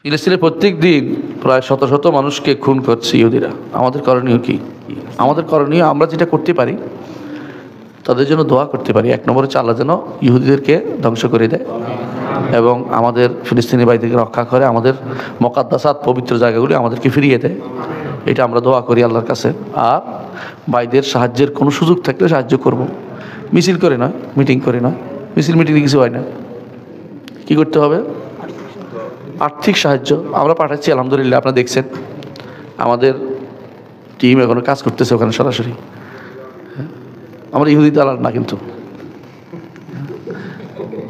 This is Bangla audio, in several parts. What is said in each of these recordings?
ফিলিস্তিনে প্রত্যেক দিন প্রায় শত শত মানুষকে খুন করছে ইহুদিরা। আমাদের করণীয় কি? আমাদের করণীয় আমরা যেটা করতে পারি তাদের জন্য দোয়া করতে পারি। এক নম্বরে আল্লাহ যেন ইহুদিদেরকে ধ্বংস করে দেয় এবং আমাদের ফিলিস্তিনি ভাইদেরকে রক্ষা করে, আমাদের মুকাদ্দাসাত পবিত্র জায়গাগুলি আমাদেরকে ফিরিয়ে দেয়। এটা আমরা দোয়া করি আল্লাহর কাছে। আর ভাইদের সাহায্যের কোনো সুযোগ থাকলে সাহায্য করব। মিছিল করে নয়, মিটিং করে নয়। মিছিল মিটিংয়ে কিছু হয় না। কি করতে হবে? আর্থিক সাহায্য আমরা পাঠাচ্ছি, আলহামদুলিল্লাহ। আপনারা দেখছেন আমাদের টিম এখনো কাজ করতেছে ওখানে সরাসরি। আমরা ইহুদি দালাল না, কিন্তু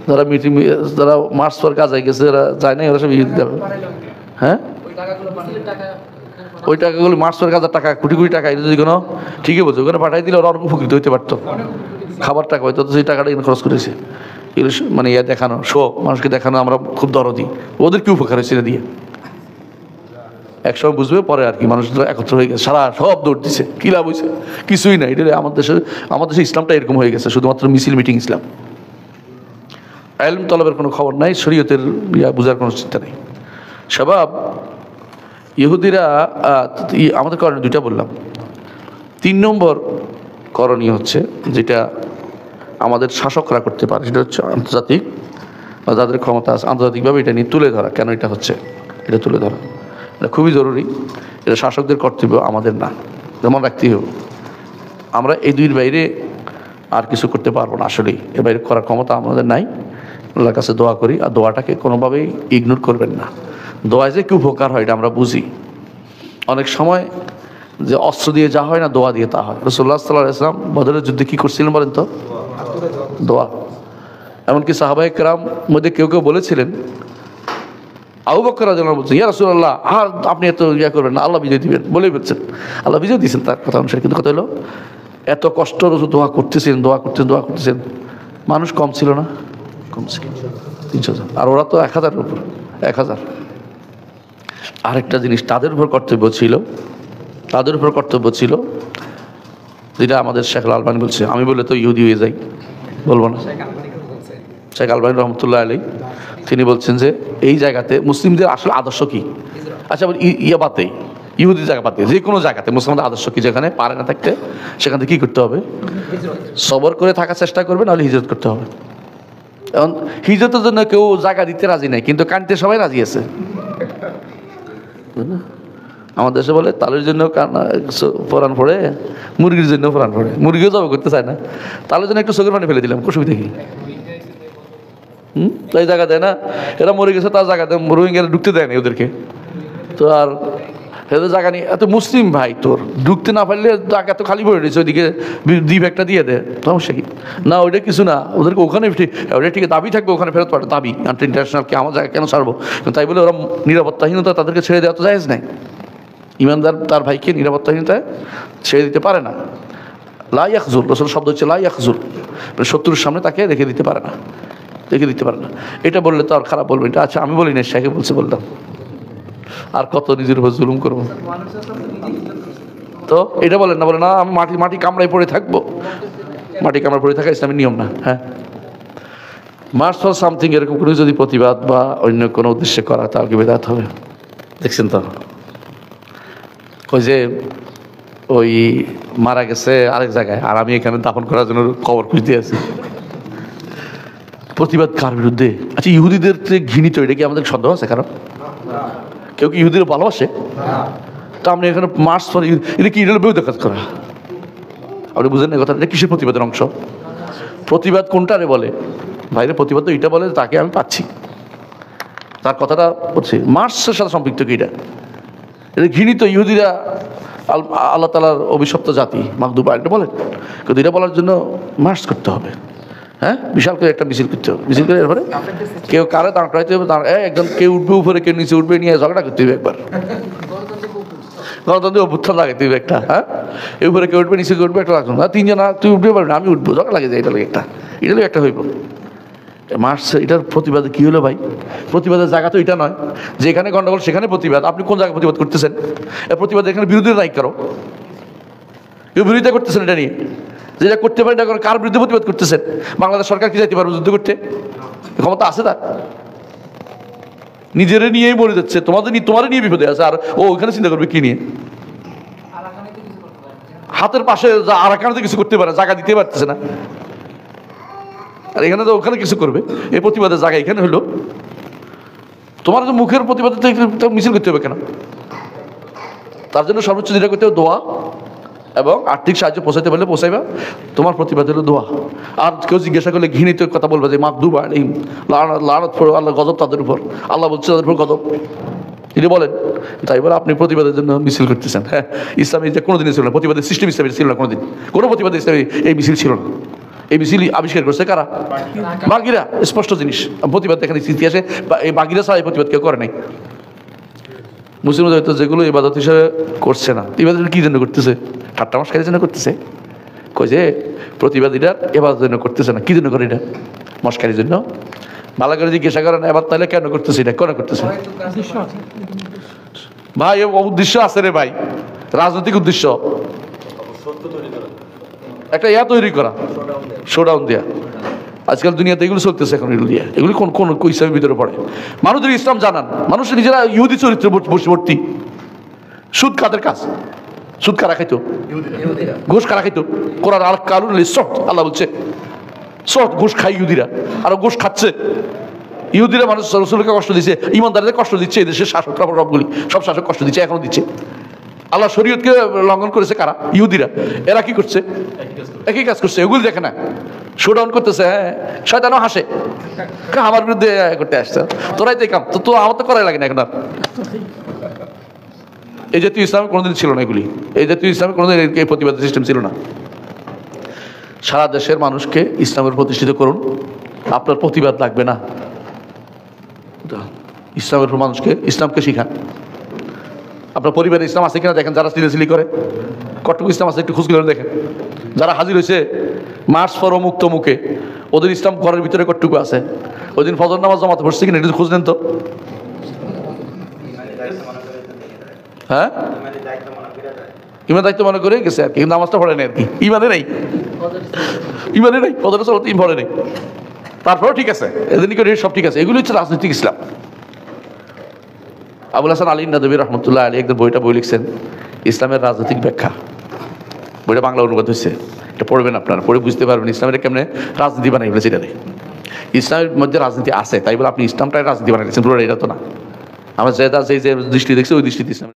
যারা মিটিং, যারা মার্চ পর কাজ হয়ে গেছে, যারা যায় না, ওরা সব ইহুদি দালাল। হ্যাঁ, ওই টাকাগুলো মার্চ পর কাজের টাকা, কোটি কোটি টাকা, এটা যদি কোনো ঠিকই বলছে ওখানে পাঠাই দিলে ওরা অনেক উপকৃত হইতে পারতো। খাবার টাকা হয়তো সেই টাকাটা এখানে খরচ করেছে। এগুলো মানে ইয়ে দেখানো, শো, মানুষকে দেখানো আমরা খুব দরদি। ওদের কি উপকার হয়েছে এটা দিয়ে? একসময় বুঝবে, পরে আর কি মানুষ একত্র হয়ে গেছে, সারা সব দৌড় দিচ্ছে, কী লাভ হয়েছে? কিছুই না। এটা আমাদের দেশে ইসলামটা এরকম হয়ে গেছে, শুধুমাত্র মিছিল মিটিং ইসলাম। ইলম তলবের কোনো খবর নাই, শরীয়তের বোঝার কোনো চিন্তা নেই। স্বভাব ইহুদিরা আমাদের করণীয় দুইটা বললাম। 3 নম্বর করণীয় হচ্ছে যেটা আমাদের শাসকরা করতে পারে, সেটা হচ্ছে আন্তর্জাতিক বা যাদের ক্ষমতা আছে আন্তর্জাতিকভাবে এটা নিয়ে তুলে ধরা। কেন এটা হচ্ছে, এটা তুলে ধরা এটা খুবই জরুরি। এটা শাসকদের কর্তব্য, আমাদের না। যেমন রাখতেই হবে, আমরা এই দুইয়ের বাইরে আর কিছু করতে পারবো না। আসলেই এর বাইরে করার ক্ষমতা আমাদের নাই। আল্লাহর কাছে দোয়া করি, আর দোয়াটাকে কোনোভাবেই ইগনোর করবেন না। দোয়ায় যে কি উপকার হয় এটা আমরা বুঝি। অনেক সময় যে অস্ত্র দিয়ে যা হয় না, দোয়া দিয়ে তা হয়। রাসূলুল্লাহ সাল্লাল্লাহু আলাইহি ওয়াসাল্লাম বদরের যুদ্ধে কী করছিলেন বলেন তো? দোয়া। এমনকি সাহাবায়ে কেরাম মধ্যে কেউ কেউ বলেছিলেন, আবু বকর রাদিয়াল্লাহু আনহু বলছেন, ইয়া রাসূলুল্লাহ, আর আপনি এত করবেন না, আল্লাহ বিজয় দিবেন বলেই বলছেন। আল্লাহ বিজয় দিয়েছেন তার কথা অনুসারে। কিন্তু কথা হলো, এত কষ্ট রসুল দোয়া করতেছেন, দোয়া করতেছেন, মানুষ কম ছিল না? কম ছিল, 300 জন। আর ওরা তো 1000-এর উপর, 1000। আরেকটা জিনিস তাদের উপর কর্তব্য ছিল, যেটা আমাদের শেখ আল আলবানী বলছে। আমি বলে তো ইহুদি হয়ে যাই, বলবো না। শেখ আলবানী রহমতুল্লাহ আলাইহি তিনি বলছেন যে এই জায়গাতে মুসলিমদের আসলে আদর্শ কি? আচ্ছা, ইয়াবাতেই ইহুদি জায়গা পাতে যে কোনো জায়গাতে মুসলিমদের আদর্শ কি? যেখানে পারে না থাকতে সেখান থেকে কী করতে হবে? সবর করে থাকার চেষ্টা করবে, নাহলে হিজরত করতে হবে। এখন হিজরতের জন্য কেউ জায়গা দিতে রাজি নাই, কিন্তু কানতে সবাই রাজি আছে। আমাদের দেশে বলে তালের জন্য ফোরান পড়ে, মুরগির জন্য ফোরান পড়ে। মুরগিও জব করতে চায় না, তালের জন্য একটু চোখের পানি ফেলে দিলাম, অসুবিধা কি? তাই জায়গা দেয় না, এরা মরে গেছে, তার জায়গা দেয়, রোহিঙ্গারা ঢুকতে দেয় না ওদেরকে। তো আর এদের জায়গা নিয়ে এত মুসলিম ভাই, তোর ঢুকতে না পারলে জায়গা তো খালি পড়ে রয়েছে, ওইদিকে দ্বীপ একটা দিয়ে দেয়, সমস্যা কি? না, ওইটা কিছু না, ওদেরকে ওখানে ওটা ঠিক দাবি থাকবে, ওখানে ফেরত পাঠাবে, দাবি ইন্টারন্যাশনাল কে আমার জায়গা কেন ছাড়বো? তাই বলে ওরা নিরাপত্তাহীনতা তাদেরকে ছেড়ে দেওয়া তো জায়েজ নাই। ইমানদার তার ভাইকে নিরাপত্তাহীনতায় ছেড়ে দিতে পারে না। লা ইয়াখজুল, রাসূল শব্দ হচ্ছে লা ইয়াখজুল, শত্রুর সামনে তাকে রেখে দিতে পারে না। এটা বললে তো আর খারাপ বলবে এটা। আচ্ছা, আমি বলি না, শেখে বলছে বললাম। আর কত নিজের উপর জুলুম করবো? তো এটা বলেন না, বলে না আমি মাটি কামড়ায় পড়ে থাকবো। মাটি কামড়ায় পড়ে থাকা ইসলামের নিয়ম না। হ্যাঁ, মার্চ ফর সামথিং এরকম কোনো যদি প্রতিবাদ বা অন্য কোনো উদ্দেশ্যে করা, তাহলে বেদাত হবে। দেখছেন তো, ওই যে ওই মারা গেছে আরেক জায়গায়, আর আমি এখানে দাফন করার জন্য খবর খুঁজতে আছি। প্রতিবাদ কার বিরুদ্ধে? আচ্ছা, ইহুদিদের ঘৃণিত, এটা কি আমাদের সন্দেহ আছে? কারণ কেউ কি ইহুদিরা ভালোবাসে? তা আপনি এখানে মার্চ ফর, এটা কি বিরুদ্ধে কাজ করা? আপনি বুঝেন না কথা? এটা কিসের প্রতিবাদের অংশ? প্রতিবাদ কোনটারে বলে ভাইরে? প্রতিবাদ তো এটা বলে তাকে আমি পাচ্ছি, তার কথাটা বলছি। মার্চের সাথে সম্পৃক্ত কি এটা? এটা ঘৃণিত, ইহুদিরা আল্লাহ তাআলার অভিশপ্ত জাতি, মাগদুবা, এটা বলেন। কিন্তু এটা বলার জন্য মার্চ করতে হবে। হ্যাঁ, বিশাল করে একটা মিছিল করতে হবে। মিছিল করে এরপরে কেউ কারে দাঁড় করাইতে হবে, একজন কেউ উঠবে উপরে, কেউ নিচে উঠবে, নিয়ে ঝগড়া করতে হবে একবার। গণতন্ত্র অভ্যুত্থান লাগাইতে হবে একটা। হ্যাঁ, এই উপরে কেউ উঠবে, নিচে কেউ উঠবে, একটা লাগবে না, 3 জন, তুই উঠবে পারবি না, আমি উঠবো, ঝগড়া লাগে যায়, এটা লাগে একটা হইব। মার্চ এটার প্রতিবাদে কী হলো ভাই? প্রতিবাদের জায়গা তো এটা নয় যেখানে গন্ডগোল সেখানে প্রতিবাদ। আপনি কোন জায়গায় প্রতিবাদ করতেছেন? এই প্রতিবাদ এখানে বিরোধিতা নাই কারো, কেউ বিরোধিতা করতেছেন এটা নিয়ে, যেটা করতে পারেন এখন কার বিরুদ্ধে প্রতিবাদ করতেছেন? বাংলাদেশ সরকার কি যাইতে পারবে যুদ্ধ করতে? ক্ষমতা আছে তার? নিজেরে নিয়েই মরে যাচ্ছে, তোমার নিয়ে বিপদে আছে, আর ও ওখানে চিন্তা করবে কি নিয়ে? হাতের পাশে আরাকানে তো কিছু করতে পারে, জায়গা দিতে পারতেছে না, আর এখানে তো ওখানে কিছু করবে। এই প্রতিবাদের জায়গা এখানে হলো, তোমার তো মুখের প্রতিবাদে মিছিল করতে হবে কেন? তার জন্য সর্বোচ্চ যেটা করতে হবে দোয়া, এবং আর্থিক সাহায্য পৌঁছাইতে পারলে পৌঁছাইবা। তোমার প্রতিবাদ হলো দোয়া। আর কেউ জিজ্ঞাসা করলে ঘৃণিত কথা বলবে যে মাকদুব আলাইহিম, লানত পড়ো, আল্লাহ গজব তাদের উপর, আল্লাহ বলছে তাদের উপর গজব, তিনি বলেন। তাই বলে আপনি প্রতিবাদের জন্য মিছিল করতেছেন? হ্যাঁ, ইসলামী যে কোনোদিনই ছিল না, প্রতিবাদের সিস্টেম ইসলামের ছিল না কোনোদিন, কোনো প্রতিবাদের ইসলামী এই মিছিল ছিল না। এই মিছিল আবিষ্কার করছে কারা? বাগিরা। স্পষ্ট জিনিস, প্রতিবাদ এখানে ইতিহাসে এই বাগিরা ছাড়া এই প্রতিবাদ কেউ করে নাই। মুসলিমদের হয়তো যেগুলো ইবাদত হিসাবে করছে না, ইবাদত কি জন্য করতেছে? ঠাট্টা মশকারির জন্য করতেছে। কই যে প্রতিবাদীরা এবাদতের জন্য করতেছে না, কি জন্য করে এটা? মশকারির জন্য। ভালো করে জিজ্ঞাসা করেন এবার তাহলে কেন করতেছে এটা, কেন করতেছে? ভাই উদ্দেশ্য আছে রে ভাই, রাজনৈতিক উদ্দেশ্য, একটা ইয়া তৈরি করা, শোডাউন দেয়া। আজকাল দুনিয়াতে এগুলো চলতেছে এখন, এগুলো দিয়ে, এগুলি কোন কোন ইসলামের ভিতরে পড়ে? মানুষদের ইসলাম জানান, মানুষের নিজেরা ইহুদি চরিত্রে বশবর্তী। সুদ কাদের কাজ? সুদ কারা খাইতো? ঘুষ কারা খাইতো? কোরআন আর কারণ আল্লাহ বলছে সট ঘুষ খাই ইহুদিরা, আর ঘুষ খাচ্ছে ইহুদিরা। মানুষ রসুলকে কষ্ট দিচ্ছে, ইমানদারদের কষ্ট দিচ্ছে, এই দেশের শাসকরা সবগুলি, সব শাসক কষ্ট দিচ্ছে, এখনো দিচ্ছে। আল্লাহ শরীয়তকে লঙ্ঘন করেছে কারা? ইহুদিরা। এরা কি করছে? একই কাজ করছে। এগুলি দেখে না, শোডাউন করতেছে। হ্যাঁ, শয়তানও হাসে, আমার বিরুদ্ধে করতে আসছে, তোরাই তো কাম, তো আমার তো করাই লাগে না এখন আর। এই জাতীয় ইসলামে কোনোদিন ছিল না এগুলি, এই জাতীয় ইসলামে কোনোদিন এই প্রতিবাদ সিস্টেম ছিল না। সারা দেশের মানুষকে ইসলামের প্রতিষ্ঠিত করুন, আপনার প্রতিবাদ লাগবে না। ইসলামের মানুষকে ইসলামকে শিখান। আপনার পরিবারে ইসলাম আছে কিনা দেখেন, যারা সিলেসিলি করে কটুকু ইসলাম আছে একটু খোঁজ করে দেখেন। যারা হাজির হয়েছে মার্চ ফর মুক্ত মুখে, ওদের ইসলাম ঘরের ভিতরে কটুকু আছে। ওই দিন ফজর নামাজ জমাতে পড়ছে কিনা একটু খোঁজ নেন তো। হ্যাঁ, ইমান দায়িত্ব মনে করে গেছে আর কি, নামাজটা পড়ে নেই আর কি, ইমানে নেই, ইমানে নেই, ফজরের সালাত পড়ে নেই। তারপরেও ঠিক আছে, এদিন করে সব ঠিক আছে। এগুলো হচ্ছে রাজনৈতিক ইসলাম। আবুল হাসান আলী নাদবী রহমতুল্লাহ আলী একদম বই লিখছেন, ইসলামের রাজনৈতিক ব্যাখ্যা। বইটা বাংলা অনুবাদ হয়েছে, এটা পড়বেন আপনারা, পড়ে বুঝতে পারবেন ইসলামের কেমনে রাজনীতি বানাই ফেলেছে। এটা ইসলামের মধ্যে রাজনীতি আছে, তাই বলে আপনি ইসলামটাই রাজনীতি বানাই দিচ্ছেন পুরো, এটা তো না। আমরা যে দৃষ্টি দেখছি ওই দৃষ্টিতে ইসলাম